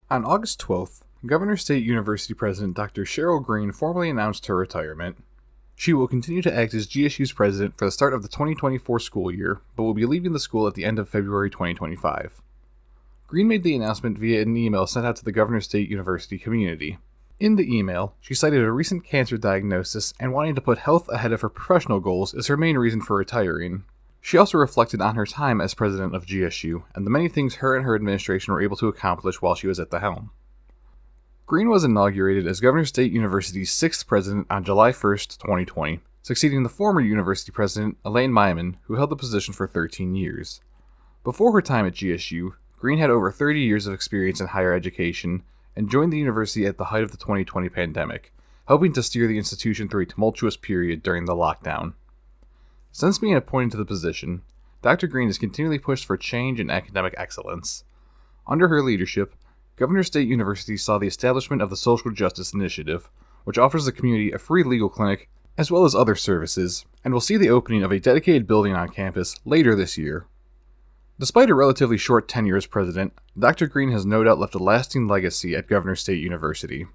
On August 12th, GOVSTATE University President Dr. Cheryl Green formally announced her retirement. She will continue to act as GSU's president for the start of the 2024 school year, but will be leaving the school at the end of February 2025. Green made the announcement via an email sent out to the GOVSTATE University community. In the email, she cited a recent cancer diagnosis and wanting to put health ahead of her professional goals as her main reason for retiring. She also reflected on her time as president of GSU and the many things her and her administration were able to accomplish while she was at the helm. Green was inaugurated as GOVSTATE University's sixth president on July 1st, 2020, succeeding the former university president, Elaine Myman, who held the position for 13 years. Before her time at GSU, Green had over 30 years of experience in higher education and joined the university at the height of the 2020 pandemic, helping to steer the institution through a tumultuous period during the lockdown. Since being appointed to the position, Dr. Green has continually pushed for change and academic excellence. Under her leadership, GOVSTATE University saw the establishment of the Social Justice Initiative, which offers the community a free legal clinic as well as other services, and will see the opening of a dedicated building on campus later this year. Despite a relatively short tenure as president, Dr. Green has no doubt left a lasting legacy at GOVSTATE University.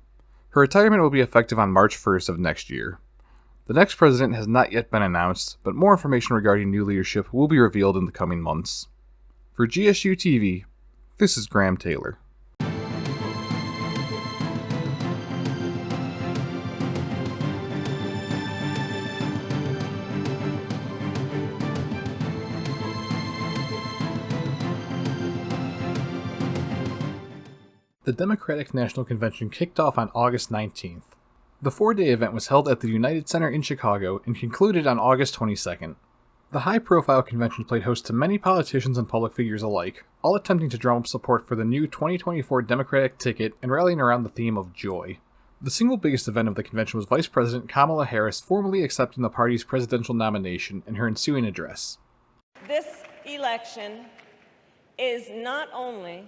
Her retirement will be effective on March 1st of next year. The next president has not yet been announced, but more information regarding new leadership will be revealed in the coming months. For GSUTV, this is Graham Taylor. The Democratic National Convention kicked off on August 19th. The 4-day event was held at the United Center in Chicago and concluded on August 22nd. The high-profile convention played host to many politicians and public figures alike, all attempting to drum up support for the new 2024 Democratic ticket and rallying around the theme of joy. The single biggest event of the convention was Vice President Kamala Harris formally accepting the party's presidential nomination in her ensuing address. This election is not only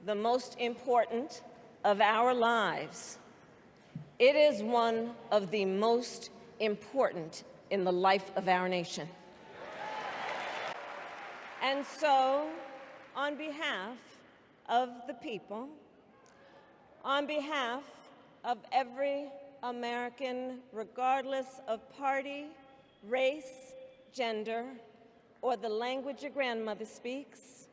the most important of our lives, it is one of the most important in the life of our nation. And so, on behalf of the people, on behalf of every American, regardless of party, race, gender, or the language your grandmother speaks,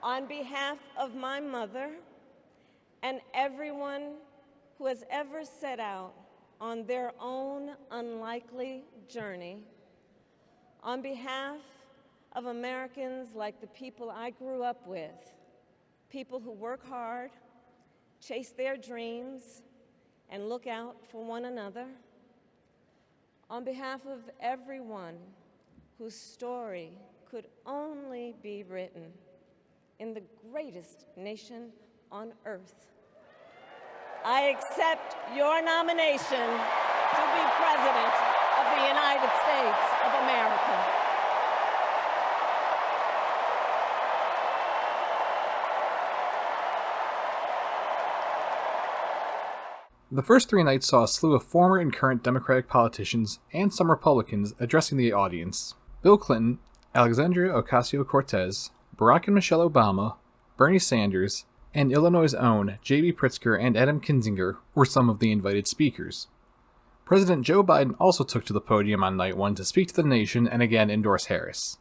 on behalf of my mother and everyone who has ever set out on their own unlikely journey, on behalf of Americans like the people I grew up with, people who work hard, chase their dreams, and look out for one another, on behalf of everyone whose story could only be written in the greatest nation on earth, I accept your nomination to be President of the United States of America. The first 3 nights saw a slew of former and current Democratic politicians and some Republicans addressing the audience. Bill Clinton, Alexandria Ocasio-Cortez, Barack and Michelle Obama, Bernie Sanders, and Illinois' own J.B. Pritzker and Adam Kinzinger were some of the invited speakers. President Joe Biden also took to the podium on night 1 to speak to the nation and again endorse Harris.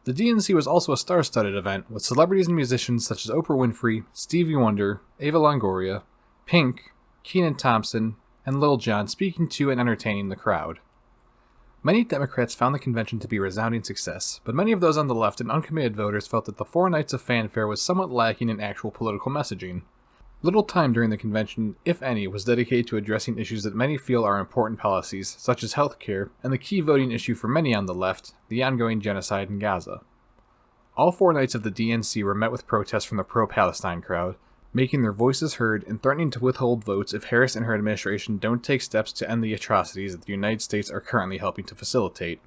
The DNC was also a star-studded event with celebrities and musicians such as Oprah Winfrey, Stevie Wonder, Ava Longoria, Pink, Kenan Thompson, and Lil Jon speaking to and entertaining the crowd. Many Democrats found the convention to be a resounding success, but many of those on the left and uncommitted voters felt that the 4 nights of fanfare was somewhat lacking in actual political messaging. Little time during the convention, if any, was dedicated to addressing issues that many feel are important policies, such as health care, and the key voting issue for many on the left, the ongoing genocide in Gaza. All 4 nights of the DNC were met with protests from the pro-Palestine crowd, making their voices heard and threatening to withhold votes if Harris and her administration don't take steps to end the atrocities that the United States are currently helping to facilitate.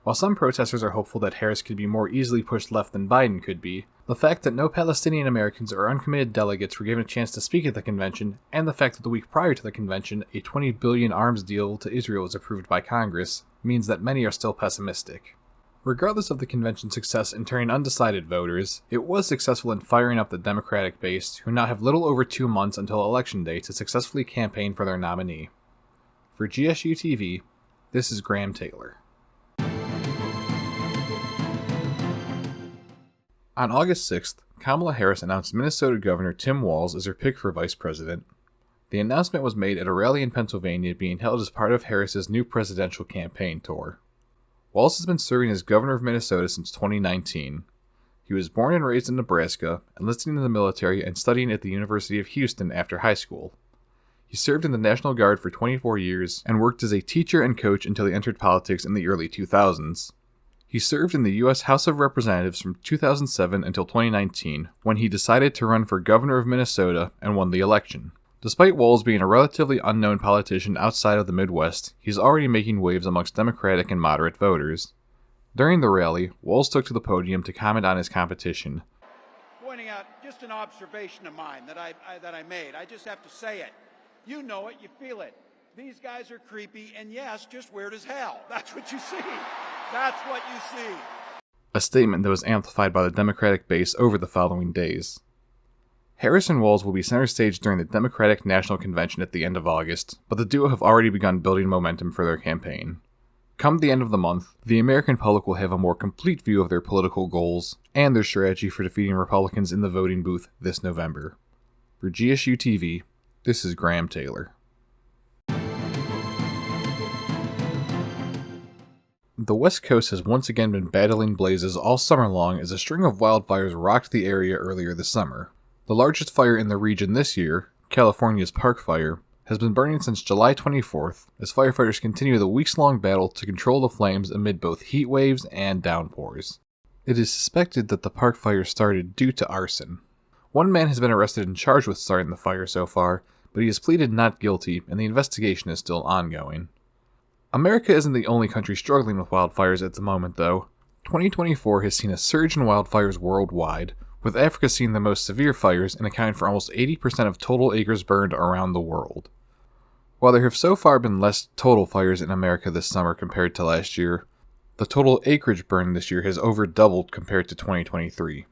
While some protesters are hopeful that Harris could be more easily pushed left than Biden could be, the fact that no Palestinian Americans or uncommitted delegates were given a chance to speak at the convention, and the fact that the week prior to the convention, a $20 billion arms deal to Israel was approved by Congress, means that many are still pessimistic. Regardless of the convention's success in turning undecided voters, it was successful in firing up the Democratic base, who now have little over 2 months until Election Day to successfully campaign for their nominee. For GSUTV, this is Graham Taylor. On August 6th, Kamala Harris announced Minnesota Governor Tim Walz as her pick for vice president. The announcement was made at a rally in Pennsylvania being held as part of Harris's new presidential campaign tour. Walz has been serving as governor of Minnesota since 2019. He was born and raised in Nebraska, enlisting in the military and studying at the University of Houston after high school. He served in the National Guard for 24 years and worked as a teacher and coach until he entered politics in the early 2000s. He served in the U.S. House of Representatives from 2007 until 2019, when he decided to run for governor of Minnesota and won the election. Despite Walz being a relatively unknown politician outside of the Midwest, he's already making waves amongst Democratic and moderate voters. During the rally, Walz took to the podium to comment on his competition, pointing out just an observation of mine that I made. I just have to say it. You know it, you feel it. These guys are creepy, and yes, just weird as hell. That's what you see. That's what you see. A statement that was amplified by the Democratic base over the following days. Harris and Walz will be center stage during the Democratic National Convention at the end of August, but the duo have already begun building momentum for their campaign. Come the end of the month, the American public will have a more complete view of their political goals and their strategy for defeating Republicans in the voting booth this November. For GSU-TV, this is Graham Taylor. The West Coast has once again been battling blazes all summer long as a string of wildfires rocked the area earlier this summer. The largest fire in the region this year, California's Park Fire, has been burning since July 24th as firefighters continue the weeks-long battle to control the flames amid both heat waves and downpours. It is suspected that the Park Fire started due to arson. One man has been arrested and charged with starting the fire so far, but he has pleaded not guilty and the investigation is still ongoing. America isn't the only country struggling with wildfires at the moment, though. 2024 has seen a surge in wildfires worldwide, with Africa seeing the most severe fires and accounting for almost 80% of total acres burned around the world. While there have so far been less total fires in America this summer compared to last year, the total acreage burned this year has over doubled compared to 2023.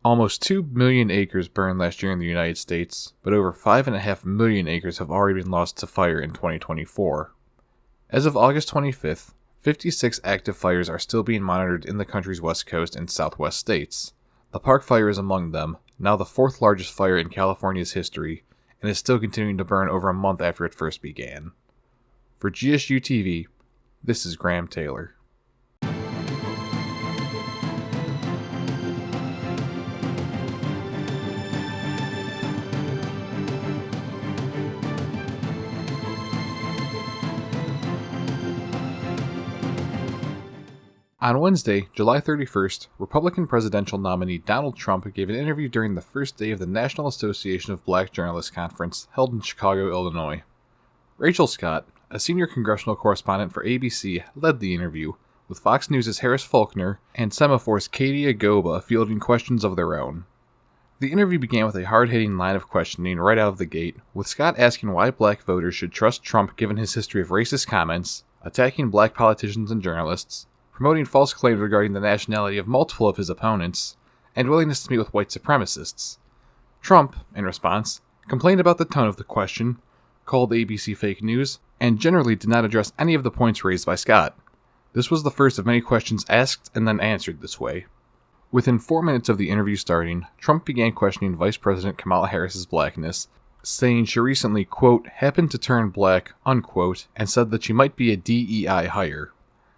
Almost 2 million acres burned last year in the United States, but over 5.5 million acres have already been lost to fire in 2024. As of August 25th, 56 active fires are still being monitored in the country's west coast and southwest states. The Park Fire is among them, now the fourth largest fire in California's history, and is still continuing to burn over a month after it first began. For GSU-TV, this is Graham Taylor. On Wednesday, July 31st, Republican presidential nominee Donald Trump gave an interview during the first day of the National Association of Black Journalists Conference held in Chicago, Illinois. Rachel Scott, a senior congressional correspondent for ABC, led the interview, with Fox News' Harris Faulkner and Semaphor's Katie Agoba fielding questions of their own. The interview began with a hard-hitting line of questioning right out of the gate, with Scott asking why black voters should trust Trump given his history of racist comments, attacking black politicians and journalists, promoting false claims regarding the nationality of multiple of his opponents, and willingness to meet with white supremacists. Trump, in response, complained about the tone of the question, called ABC fake news, and generally did not address any of the points raised by Scott. This was the first of many questions asked and then answered this way. Within 4 minutes of the interview starting, Trump began questioning Vice President Kamala Harris's blackness, saying she recently, quote, happened to turn black, unquote, and said that she might be a DEI hire.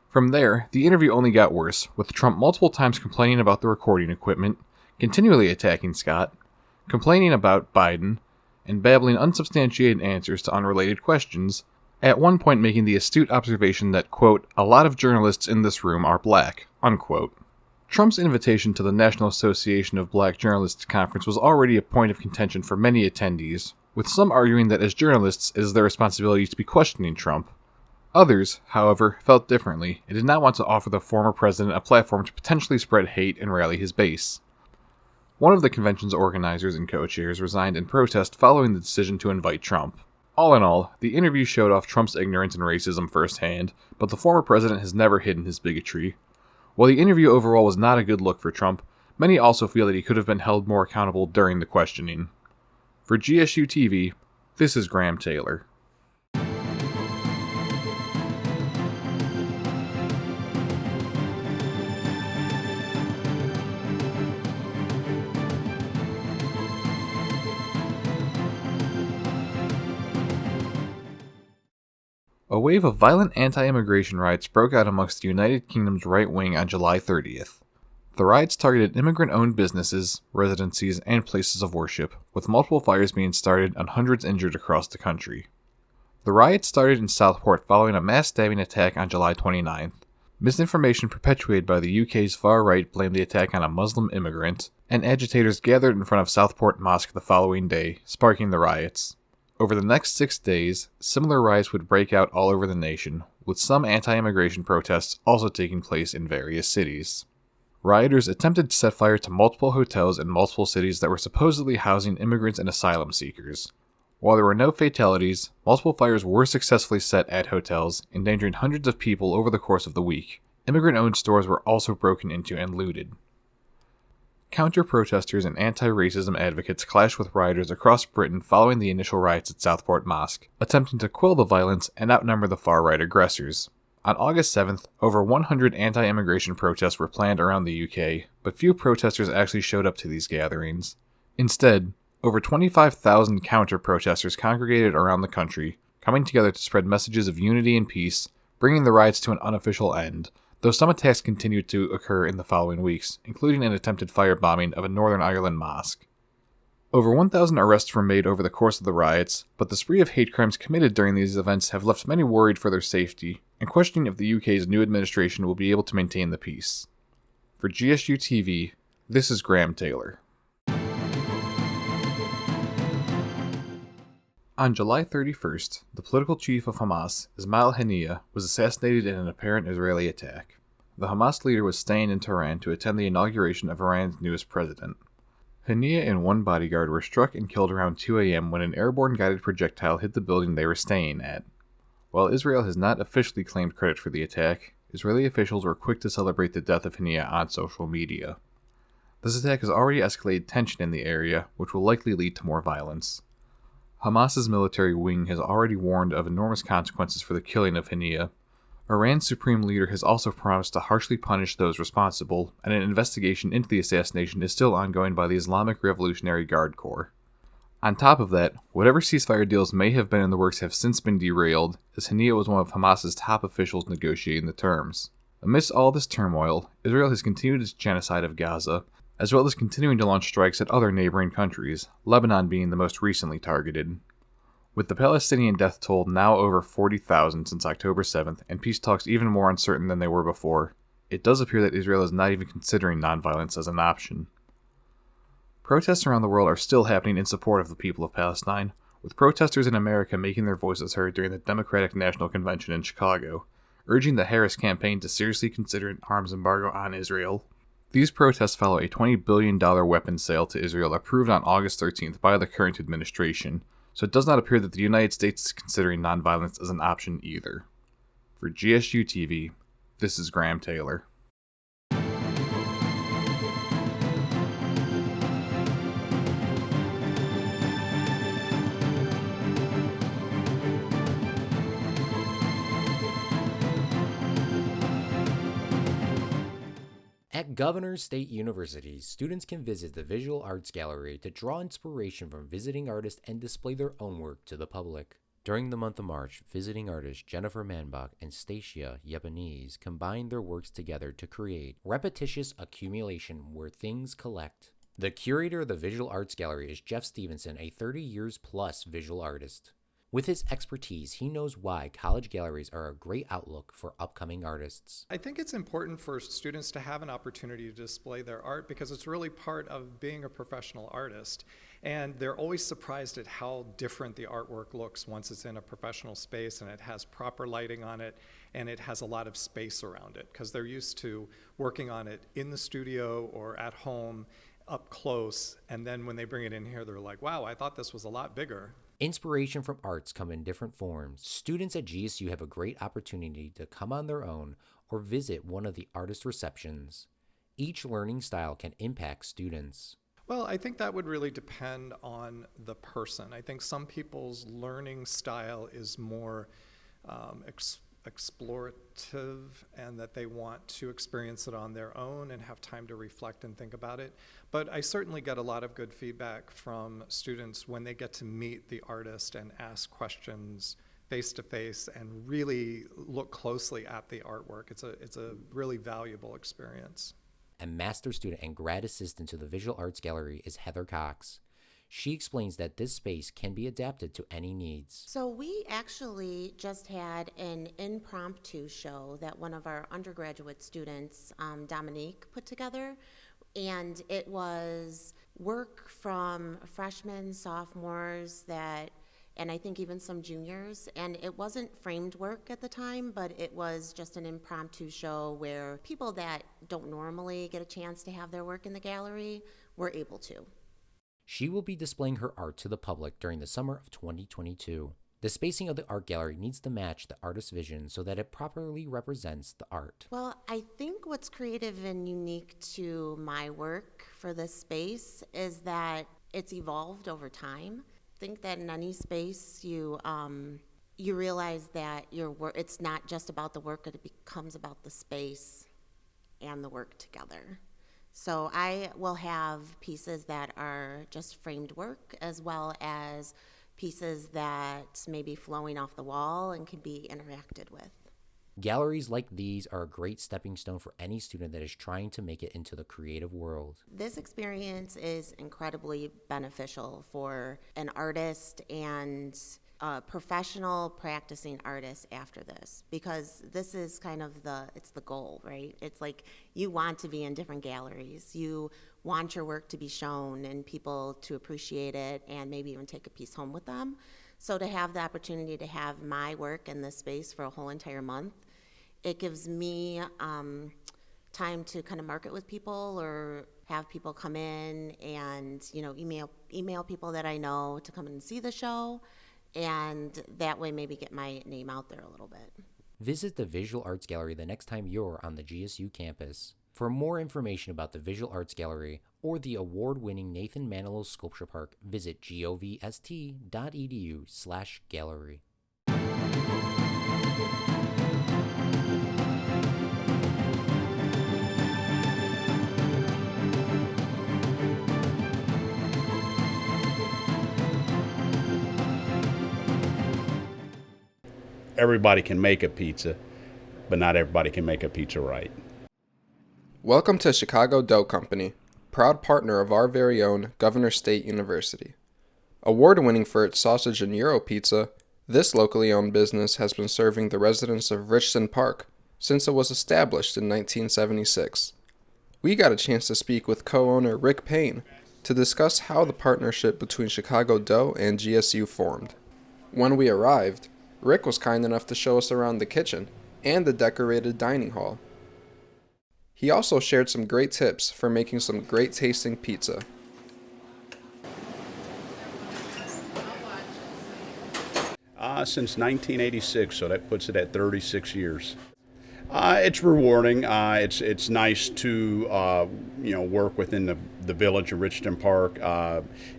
From there, the interview only got worse, with Trump multiple times complaining about the recording equipment, continually attacking Scott, complaining about Biden, and babbling unsubstantiated answers to unrelated questions, at one point making the astute observation that, quote, a lot of journalists in this room are black, unquote. Trump's invitation to the National Association of Black Journalists Conference was already a point of contention for many attendees, with some arguing that as journalists it is their responsibility to be questioning Trump. Others, however, felt differently and did not want to offer the former president a platform to potentially spread hate and rally his base. One of the convention's organizers and co-chairs resigned in protest following the decision to invite Trump. All in all, the interview showed off Trump's ignorance and racism firsthand, but the former president has never hidden his bigotry. While the interview overall was not a good look for Trump, many also feel that he could have been held more accountable during the questioning. For GSU TV, this is Graham Taylor. A wave of violent anti-immigration riots broke out amongst the United Kingdom's right wing on July 30th. The riots targeted immigrant-owned businesses, residencies, and places of worship, with multiple fires being started and hundreds injured across the country. The riots started in Southport following a mass stabbing attack on July 29th. Misinformation perpetuated by the UK's far right blamed the attack on a Muslim immigrant, and agitators gathered in front of Southport Mosque the following day, sparking the riots. Over the next 6 days, similar riots would break out all over the nation, with some anti-immigration protests also taking place in various cities. Rioters attempted to set fire to multiple hotels in multiple cities that were supposedly housing immigrants and asylum seekers. While there were no fatalities, multiple fires were successfully set at hotels, endangering hundreds of people over the course of the week. Immigrant-owned stores were also broken into and looted. Counter-protesters and anti-racism advocates clashed with rioters across Britain following the initial riots at Southport Mosque, attempting to quell the violence and outnumber the far-right aggressors. On August 7th, over 100 anti-immigration protests were planned around the UK, but few protesters actually showed up to these gatherings. Instead, over 25,000 counter-protesters congregated around the country, coming together to spread messages of unity and peace, bringing the riots to an unofficial end, though some attacks continued to occur in the following weeks, including an attempted firebombing of a Northern Ireland mosque. Over 1,000 arrests were made over the course of the riots, but the spree of hate crimes committed during these events have left many worried for their safety, and questioning if the UK's new administration will be able to maintain the peace. For GSU TV, this is Graham Taylor. On July 31st, the political chief of Hamas, Ismail Haniyeh, was assassinated in an apparent Israeli attack. The Hamas leader was staying in Tehran to attend the inauguration of Iran's newest president. Haniyeh and one bodyguard were struck and killed around 2 a.m. when an airborne guided projectile hit the building they were staying at. While Israel has not officially claimed credit for the attack, Israeli officials were quick to celebrate the death of Haniyeh on social media. This attack has already escalated tension in the area, which will likely lead to more violence. Hamas's military wing has already warned of enormous consequences for the killing of Haniyeh. Iran's supreme leader has also promised to harshly punish those responsible, and an investigation into the assassination is still ongoing by the Islamic Revolutionary Guard Corps. On top of that, whatever ceasefire deals may have been in the works have since been derailed, as Haniyeh was one of Hamas's top officials negotiating the terms. Amidst all this turmoil, Israel has continued its genocide of Gaza, as well as continuing to launch strikes at other neighboring countries, Lebanon being the most recently targeted. With the Palestinian death toll now over 40,000 since October 7th, and peace talks even more uncertain than they were before, it does appear that Israel is not even considering nonviolence as an option. Protests around the world are still happening in support of the people of Palestine, with protesters in America making their voices heard during the Democratic National Convention in Chicago, urging the Harris campaign to seriously consider an arms embargo on Israel. These protests follow a $20 billion weapons sale to Israel approved on August 13th by the current administration, so it does not appear that the United States is considering nonviolence as an option either. For GSU TV, this is Graham Taylor. At Governors State University, students can visit the Visual Arts Gallery to draw inspiration from visiting artists and display their own work to the public. During the month of March, visiting artists Jennifer Manbach and Stacia Yepanese combined their works together to create Repetitious Accumulation Where Things Collect. The curator of the Visual Arts Gallery is Jeff Stevenson, a 30 years plus visual artist. With his expertise, he knows why college galleries are a great outlook for upcoming artists. I think it's important for students to have an opportunity to display their art because it's really part of being a professional artist. And they're always surprised at how different the artwork looks once it's in a professional space and it has proper lighting on it and it has a lot of space around it because they're used to working on it in the studio or at home up close. And then when they bring it in here, they're like, wow, I thought this was a lot bigger. Inspiration from arts come in different forms. Students at GSU have a great opportunity to come on their own or visit one of the artist receptions. Each learning style can impact students. Well, I think that would really depend on the person. I think some people's learning style is more explorative, and that they want to experience it on their own and have time to reflect and think about it. But I certainly get a lot of good feedback from students when they get to meet the artist and ask questions face to face and really look closely at the artwork. It's a really valuable experience. A master student and grad assistant to the Visual Arts Gallery is Heather Cox. She explains that this space can be adapted to any needs. So we actually just had an impromptu show that one of our undergraduate students, Dominique, put together. And it was work from freshmen, sophomores, and I think even some juniors. And it wasn't framed work at the time, but it was just an impromptu show where people that don't normally get a chance to have their work in the gallery were able to. She will be displaying her art to the public during the summer of 2022. The spacing of the art gallery needs to match the artist's vision so that it properly represents the art. Well, I think what's creative and unique to my work for this space is that it's evolved over time. I think that in any space you realize that your work, it's not just about the work, it becomes about the space and the work together. So I will have pieces that are just framed work, as well as pieces that may be flowing off the wall and can be interacted with. Galleries like these are a great stepping stone for any student that is trying to make it into the creative world. This experience is incredibly beneficial for an artist and a professional practicing artist after this, because this is kind of it's the goal, right? It's like you want to be in different galleries. You want your work to be shown and people to appreciate it and maybe even take a piece home with them. So to have the opportunity to have my work in this space for a whole entire month, it gives me time to kind of market with people or have people come in and, email people that I know to come in and see the show. And that way maybe get my name out there a little bit. Visit the Visual Arts Gallery the next time you're on the GSU campus. For more information about the Visual Arts Gallery or the award-winning Nathan Manilow Sculpture Park, visit govst.edu/gallery. Everybody can make a pizza, but not everybody can make a pizza right. Welcome to Chicago Dough Company, proud partner of our very own GOVSTATE University. Award-winning for its sausage and gyro pizza, this locally owned business has been serving the residents of Richton Park since it was established in 1976. We got a chance to speak with co-owner Rick Payne to discuss how the partnership between Chicago Dough and GSU formed. When we arrived, Rick was kind enough to show us around the kitchen and the decorated dining hall. He also shared some great tips for making some great tasting pizza. Since 1986, so that puts it at 36 years. It's rewarding. It's nice to work within the village of Richton Park,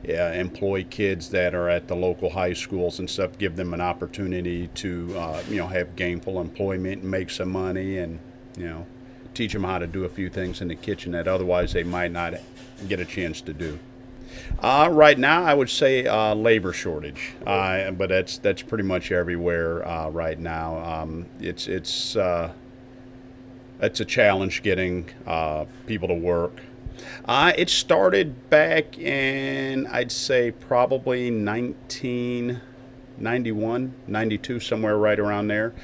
employ kids that are at the local high schools and stuff, give them an opportunity to have gainful employment and make some money, and teach them how to do a few things in the kitchen that otherwise they might not get a chance to do. Right now, I would say labor shortage, but that's pretty much everywhere right now. It's a challenge getting people to work. It started back in, I'd say, probably 1991, 92, somewhere right around there.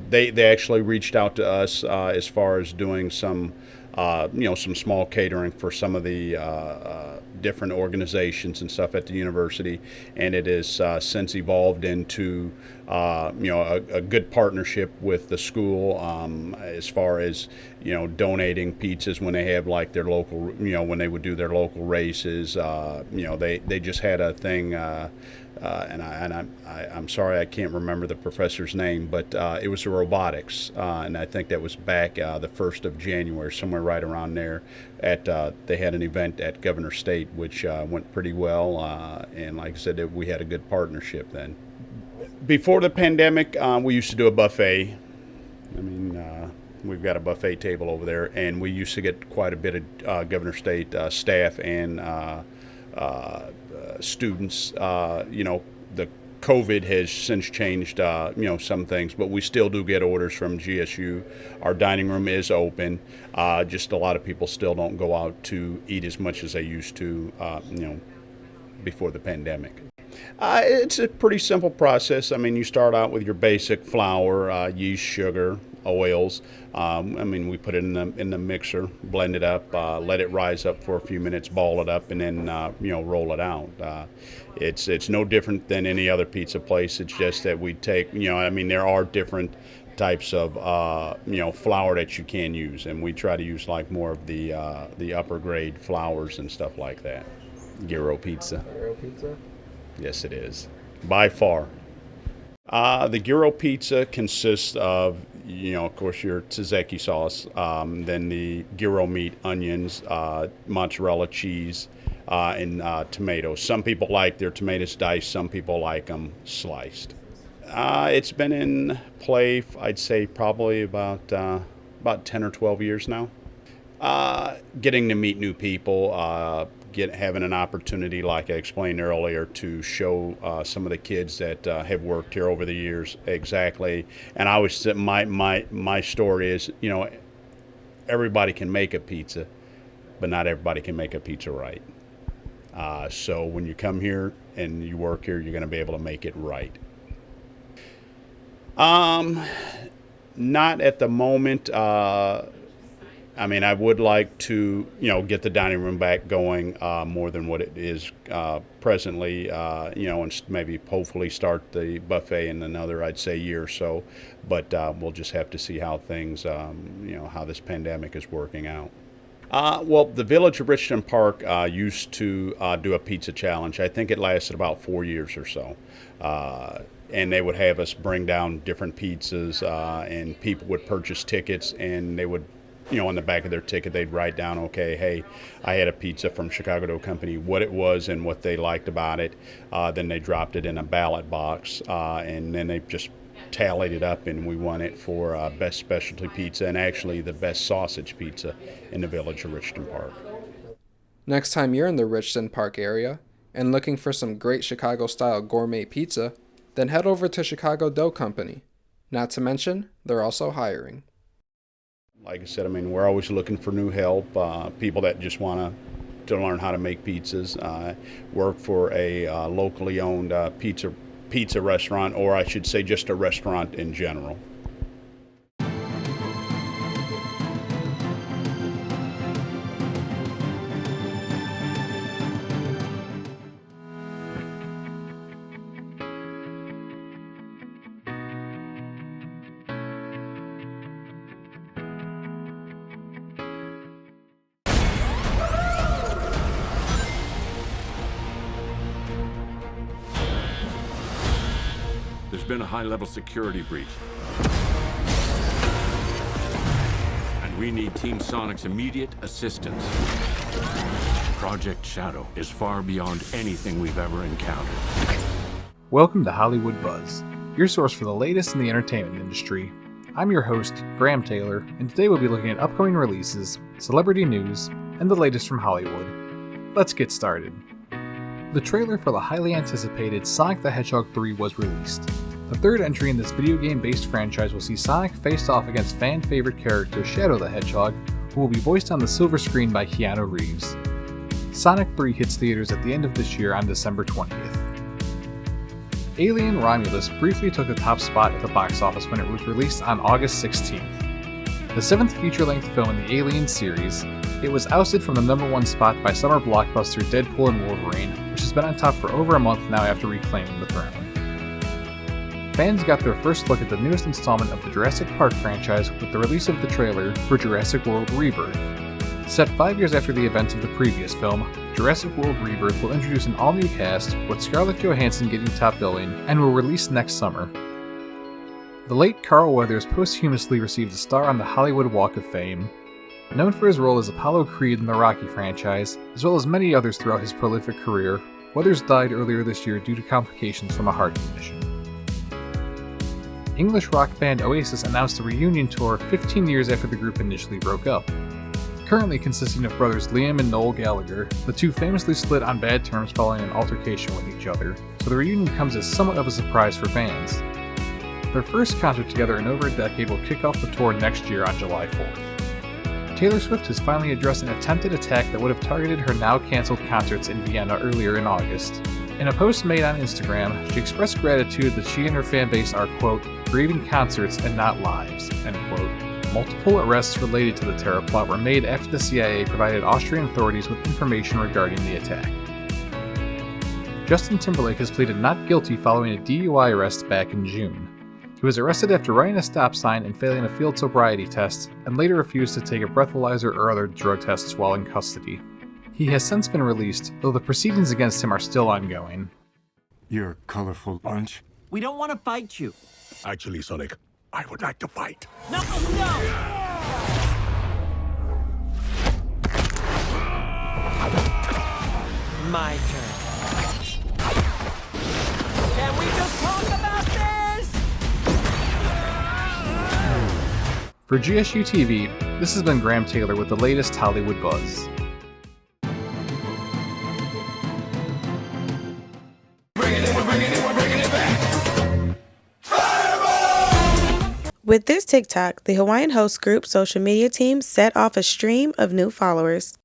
They actually reached out to us as far as doing some small catering for some of the different organizations and stuff at the university, and it has since evolved into a good partnership with the school as far as donating pizzas when they have like their local when they would do their local races. They just had a thing I'm sorry I can't remember the professor's name, but it was a robotics, and I think that was back the 1st of January, somewhere right around there. They had an event at GOVSTATE, which went pretty well, and like I said, we had a good partnership then. Before the pandemic, we used to do a buffet. I mean, we've got a buffet table over there, and we used to get quite a bit of GOVSTATE staff and students. The COVID has since changed, some things, but we still do get orders from GSU. Our dining room is open. Just a lot of people still don't go out to eat as much as they used to, before the pandemic. It's a pretty simple process. I mean, you start out with your basic flour, yeast, sugar, oils. We put it in the mixer, blend it up, let it rise up for a few minutes, ball it up, and then roll it out. It's no different than any other pizza place. It's just that we take there are different types of flour that you can use, and we try to use like more of the upper grade flours and stuff like that. Gyro pizza. Gyro pizza? Yes, it is. By far. The gyro pizza consists of, of course, your tzatziki sauce, then the gyro meat, onions, mozzarella cheese, and tomatoes. Some people like their tomatoes diced. Some people like them sliced. It's been in play, I'd say, probably about 10 or 12 years now. Getting to meet new people, having an opportunity, like I explained earlier, to show some of the kids that have worked here over the years exactly. And I always said my story is, everybody can make a pizza, but not everybody can make a pizza right. So when you come here and you work here, you're going to be able to make it right. Not at the moment. I would like to, get the dining room back going more than what it is presently, and maybe hopefully start the buffet in another, I'd say, year or so. But we'll just have to see how things, how this pandemic is working out. The Village of Richton Park used to do a pizza challenge. I think it lasted about 4 years or so. And they would have us bring down different pizzas, and people would purchase tickets, and they would, on the back of their ticket, they'd write down, okay, hey, I had a pizza from Chicago Dough Company, what it was and what they liked about it. Then they dropped it in a ballot box, and then they just tallied it up, and we won it for best specialty pizza and actually the best sausage pizza in the Village of Richton Park. Next time you're in the Richton Park area and looking for some great Chicago-style gourmet pizza, then head over to Chicago Dough Company. Not to mention, they're also hiring. Like I said, we're always looking for new help, people that just want to learn how to make pizzas. Work for a locally owned pizza restaurant, or I should say just a restaurant in general. There's been a high-level security breach. And we need Team Sonic's immediate assistance. Project Shadow is far beyond anything we've ever encountered. Welcome to Hollywood Buzz, your source for the latest in the entertainment industry. I'm your host, Graham Taylor, and today we'll be looking at upcoming releases, celebrity news, and the latest from Hollywood. Let's get started. The trailer for the highly anticipated Sonic the Hedgehog 3 was released. The third entry in this video game-based franchise will see Sonic face off against fan-favorite character Shadow the Hedgehog, who will be voiced on the silver screen by Keanu Reeves. Sonic 3 hits theaters at the end of this year on December 20th. Alien Romulus briefly took the top spot at the box office when it was released on August 16th. The seventh feature-length film in the Alien series, it was ousted from the number one spot by summer blockbuster Deadpool and Wolverine, which has been on top for over a month now after reclaiming the throne. Fans got their first look at the newest installment of the Jurassic Park franchise with the release of the trailer for Jurassic World Rebirth. Set 5 years after the events of the previous film, Jurassic World Rebirth will introduce an all-new cast, with Scarlett Johansson getting top billing, and will release next summer. The late Carl Weathers posthumously received a star on the Hollywood Walk of Fame. Known for his role as Apollo Creed in the Rocky franchise, as well as many others throughout his prolific career, Weathers died earlier this year due to complications from a heart condition. English rock band Oasis announced a reunion tour 15 years after the group initially broke up. Currently consisting of brothers Liam and Noel Gallagher, the two famously split on bad terms following an altercation with each other, so the reunion comes as somewhat of a surprise for fans. Their first concert together in over a decade will kick off the tour next year on July 4th. Taylor Swift has finally addressed an attempted attack that would have targeted her now-cancelled concerts in Vienna earlier in August. In a post made on Instagram, she expressed gratitude that she and her fan base are, quote, grieving concerts and not lives, end quote. Multiple arrests related to the terror plot were made after the CIA provided Austrian authorities with information regarding the attack. Justin Timberlake has pleaded not guilty following a DUI arrest back in June. He was arrested after running a stop sign and failing a field sobriety test, and later refused to take a breathalyzer or other drug tests while in custody. He has since been released, though the proceedings against him are still ongoing. You're a colorful bunch. We don't want to fight you. Actually, Sonic, I would like to fight. No, no! My turn. Can we just talk about this? For GSUTV, this has been Graham Taylor with the latest Hollywood buzz. With this TikTok, the Hawaiian Host Group social media team set off a stream of new followers.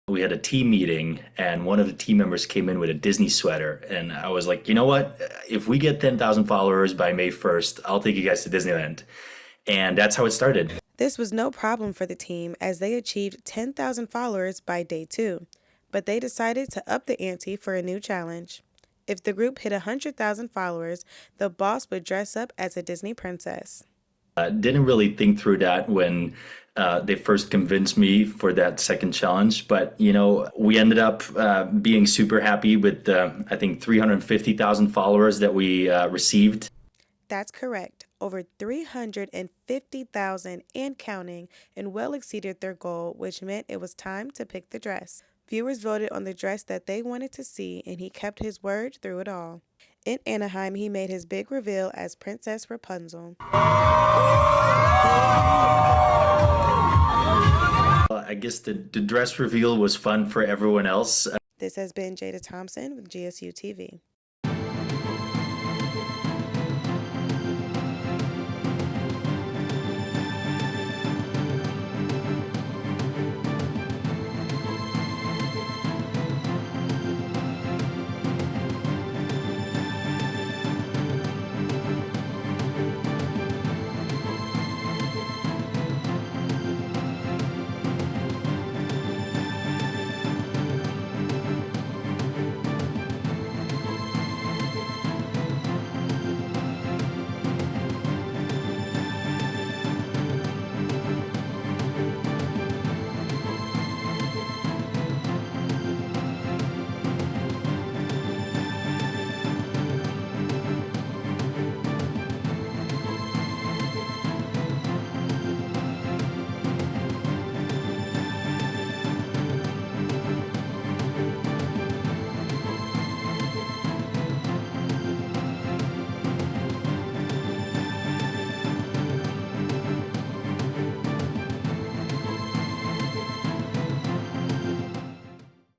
We had a team meeting, and one of the team members came in with a Disney sweater, and I was like, you know what? If we get 10,000 followers by May 1st, I'll take you guys to Disneyland. And that's how it started. This was no problem for the team as they achieved 10,000 followers by day 2, but they decided to up the ante for a new challenge. If the group hit 100,000 followers, the boss would dress up as a Disney princess. Didn't really think through that when they first convinced me for that second challenge. But, you know, we ended up being super happy with, I think, 350,000 followers that we received. That's correct. Over 350,000 and counting, and well exceeded their goal, which meant it was time to pick the dress. Viewers voted on the dress that they wanted to see, and he kept his word through it all. In Anaheim, he made his big reveal as Princess Rapunzel. I guess the dress reveal was fun for everyone else. This has been Jada Thompson with GSUTV.